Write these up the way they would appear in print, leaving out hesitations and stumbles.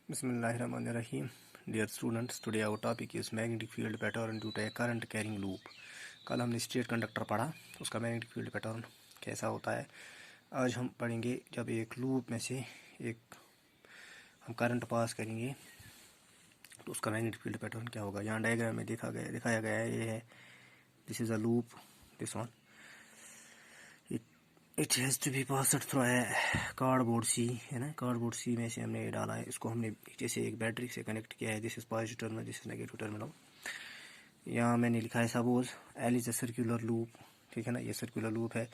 Bismillahirrahmanirrahim. Dear students, today our topic is magnetic field pattern due to a current carrying loop. कल हमने straight conductor पढ़ा, उसका magnetic field pattern कैसा होता है। आज हम पढ़ेंगे जब एक लूप में से एक हम करंट पास करेंगे तो उसका मैग्नेटिक फील्ड पैटर्न क्या होगा। यहाँ डायग्राम में दिखाया गया है, ये है, this is a loop, this one, it has to be passed through cardboard C, है ना। कार्डबोर्ड सी में से हमने ये डाला है, इसको हमने जैसे एक बैटरी से कनेक्ट किया है। This is positive terminal, this is negative terminal. यहाँ मैंने लिखा है suppose L is a circular loop, ठीक है ना, ये सर्कुलर लूप है,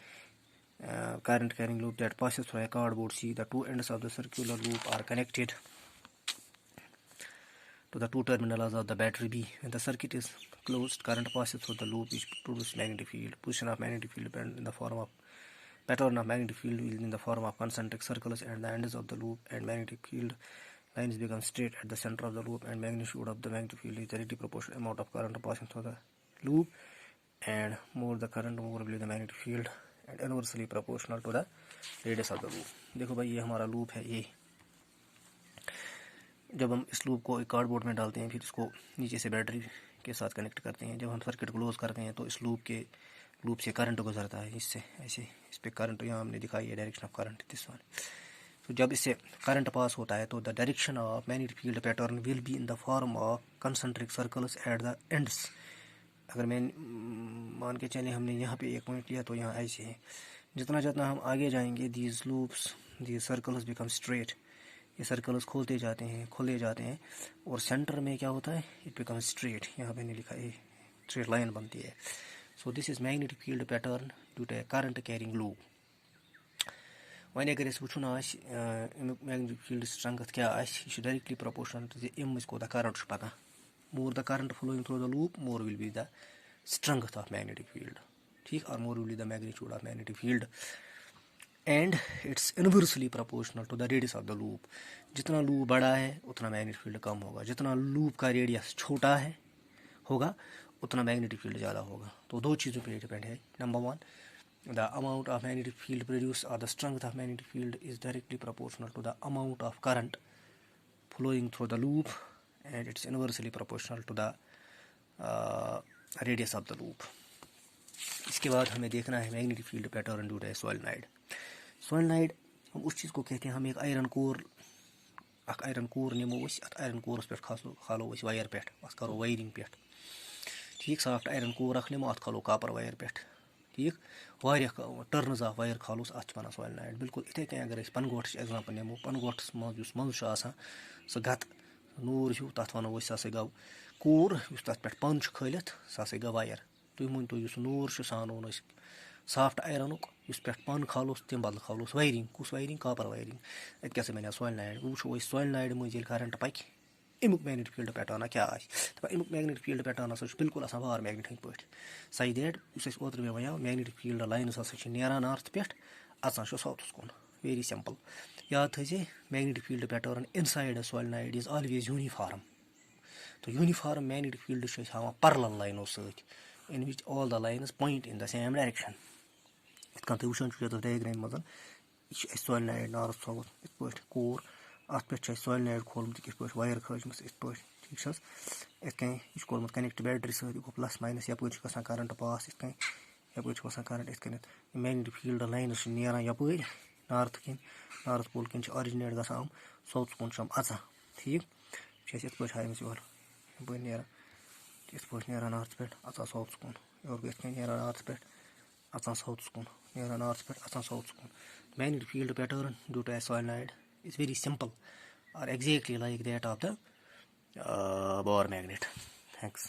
current carrying loop that passes through cardboard C. The two ends of the circular loop are connected to the two terminals of the battery B. When the circuit is closed, current passes through the loop which produces magnetic field. Position of magnetic field depends in the form of pattern of magnetic field is in the form of concentric circles and the ends of the loop, and magnetic field lines become straight at the center of the loop, and magnitude of the magnetic field is directly proportional amount of current passing through the loop, and more the current more will be the magnetic field, and inversely proportional to the radius of the loop. देखो भाई, ये हमारा loop है। ये जब हम इस loop को एक कार्डबोर्ड में डालते हैं, फिर इसको नीचे से बैटरी के साथ कनेक्ट करते हैं, जब हम सर्किट क्लोज करते हैं तो इस लूप से करंट गुजरता है, इससे ऐसे इस पे करंट, यहाँ हमने दिखाई है direction of current, this one. तो जब इससे करंट पास होता है तो the direction of magnetic field pattern will be in the form of concentric circles at the ends. अगर मैं मान के चले हमने यहाँ पे एक पॉइंट लिया तो यहाँ ऐसे है, जितना जितना हम आगे जाएंगे these loops, these circles become straight, ये सर्कल्स खुले जाते हैं, और सेंटर में क्या होता है, इट बिकम स्ट्रेट, यहाँ पे नहीं लिखा है, स्ट्रेट लाइन बनती है। So this is magnetic field pattern due to current carrying loop. वहीं अगर वो मैग्नेटिक फील्ड स्ट्रेंथ क्या directly proportional to the current पता, more the current flowing through the loop more will be the strength of magnetic field, ठीक, और more will be the magnitude of magnetic field, and it's inversely proportional to the radius of the loop. जितना loop बड़ा है उतना magnetic field कम होगा, जितना loop का radius छोटा है होगा उतना मैग्नेटिक फील्ड ज़्यादा होगा। तो दो चीज़ों पे डिपेंड है। Number one, the amount of magnetic field produce और the strength of magnetic field is directly proportional to the amount of current flowing through the loop, and it's inversely proportional to the radius of the loop. इसके बाद हमें देखना है magnetic field pattern due to solenoid. Solenoid हम उस चीज़ को कहते हैं, हम एक आयरन कोर निमो, आयरन कोरस पे खालो वायर पे, करो वायरिंग पे, ठीक, सॉफ्ट आयरन कोर अख निमो, खालो कॉपर वायर पे, ठीक, टर्नस ऑफ वायर खालोस, अत वन सोलेनॉइड। बिल्कुल इथे कहीं अगर पनगोट एग्जाम्पल निमो, पनगोटस मज सह गत नूर हूँ, तथ वनो सह गो कोर, तथ पे पन खलित, सह गो वायर। तुम वन तो नूर सह ओन सॉफ्ट आयरनुक, पे पन खालोस तम बदल खालोस वायरिंग, कुछ वायरिंग, कॉपर वायरिंग, अत क्या बनो सोलेनॉइड। वो सोलेनॉइड मज करंट पक, अमुक मैग्नेटिक फील्ड पैटर्न क्या अमुक मैग्नेटिक फील्ड पैटर्न बिल्कुल वार मैग्नेट हंद पे सही दैट ओत्र मे वो मैग्नेटिक फील्ड लाइन्स नान नॉर्थ पे अचान साउथस कुन। वेरी सिंपल, याद थे, magnetic field pattern inside a solenoid is always uniform. तो यूनिफॉर्म मैग्नेटिक फील्ड हां पैरेलल लाइनों in which all the lines point in the same direction. इत तुम वो डायग्राम मज यह सोलेनॉइड नॉर्थ साउथ इत पे कोर, अत पे सोलेनॉइड खोलमुत इत पे वायर खजम इत पे, ठीक, इत कहीं यह कोरमुत कनेक्ट बैटरी सो गो प्लस माइनस, यप करंट पास, इत कहीं यप करंट, इत कन मैग्नेटिक फील्ड लाइन नान यप नॉर्थ किन, नॉर्थ पोल किन ऑरिजिनेट गम साउथ कुन अचा, ठीक, इत पे हाम यप नान, इत पे नान नॉर्थ पे अचा साउथ कुन, और इत नान नॉर्थ पे अचान साउथ कुन, नॉर्थ पे अचान साउथ कुन। Magnetic field pattern due to solenoid is very simple or exactly like that of the bar magnet. Thanks.